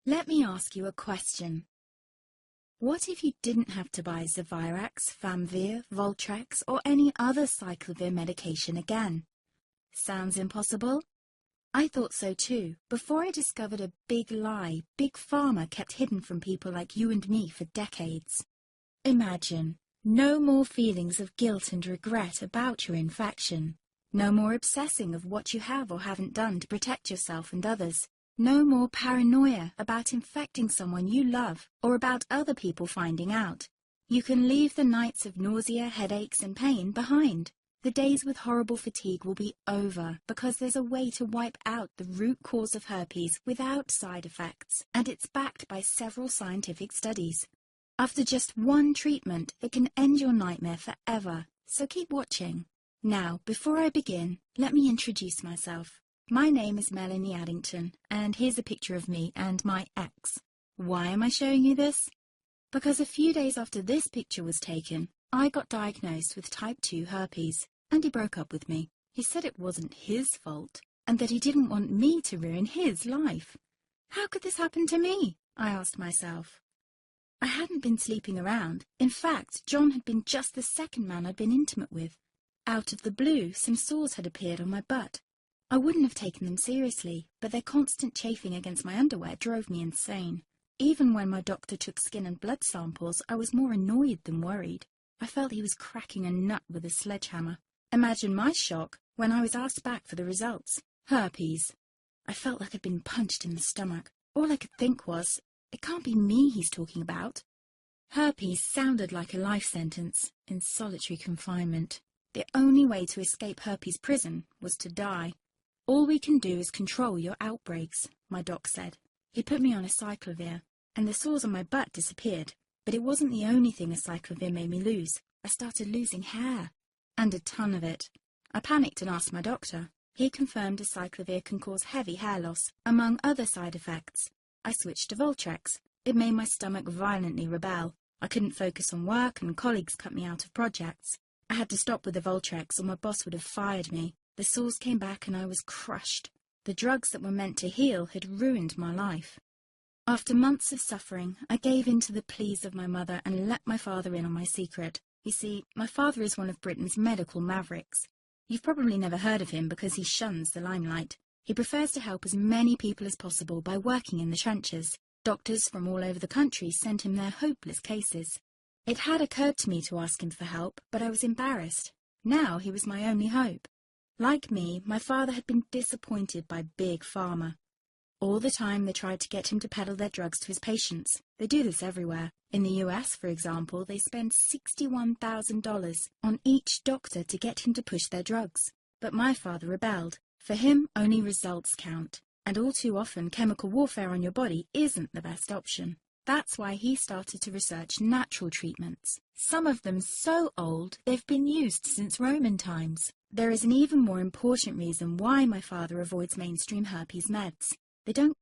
Let me ask you a question. What if you didn't have to buy Zevirax, Famvir, Voltrex, or any other cyclovir medication again? Sounds impossible? I thought so too, before I discovered a big lie Big Pharma kept hidden from people like you and me for decades. Imagine, no more feelings of guilt and regret about your infection. No more obsessing of what you have or haven't done to protect yourself and others. No more paranoia about infecting someone you love or about other people finding out. You can leave the nights of nausea, headaches and pain behind. The days with horrible fatigue will be over because there's a way to wipe out the root cause of herpes without side effects, and it's backed by several scientific studies. After just one treatment, it can end your nightmare forever, so keep watching. Now, before I begin, let me introduce myself. My name is Melanie Addington, and here's a picture of me and my ex. Why am I showing you this? Because a few days after this picture was taken, I got diagnosed with type 2 herpes, and he broke up with me. He said it wasn't his fault, and that he didn't want me to ruin his life. How could this happen to me? I asked myself. I hadn't been sleeping around. In fact, John had been just the second man I'd been intimate with. Out of the blue, some sores had appeared on my butt. I wouldn't have taken them seriously, but their constant chafing against my underwear drove me insane. Even when my doctor took skin and blood samples, I was more annoyed than worried. I felt he was cracking a nut with a sledgehammer. Imagine my shock when I was asked back for the results. Herpes. I felt like I'd been punched in the stomach. All I could think was, it can't be me he's talking about. Herpes sounded like a life sentence in solitary confinement. The only way to escape herpes prison was to die. All we can do is control your outbreaks, my doc said. He put me on a cyclovir, and the sores on my butt disappeared. But it wasn't the only thing a cyclovir made me lose. I started losing hair, and a ton of it. I panicked and asked my doctor. He confirmed a cyclovir can cause heavy hair loss, among other side effects. I switched to Voltrex. It made my stomach violently rebel. I couldn't focus on work, and colleagues cut me out of projects. I had to stop with the Voltrex, or my boss would have fired me. The sores came back and I was crushed. The drugs that were meant to heal had ruined my life. After months of suffering, I gave in to the pleas of my mother and let my father in on my secret. You see, my father is one of Britain's medical mavericks. You've probably never heard of him because he shuns the limelight. He prefers to help as many people as possible by working in the trenches. Doctors from all over the country sent him their hopeless cases. It had occurred to me to ask him for help, but I was embarrassed. Now he was my only hope. Like me, my father had been disappointed by Big Pharma. All the time they tried to get him to peddle their drugs to his patients. They do this everywhere. In the US, for example, they spend $61,000 on each doctor to get him to push their drugs. But my father rebelled. For him, only results count. And all too often, chemical warfare on your body isn't the best option. That's why he started to research natural treatments. Some of them so old, they've been used since Roman times. There is an even more important reason why my father avoids mainstream herpes meds. They don't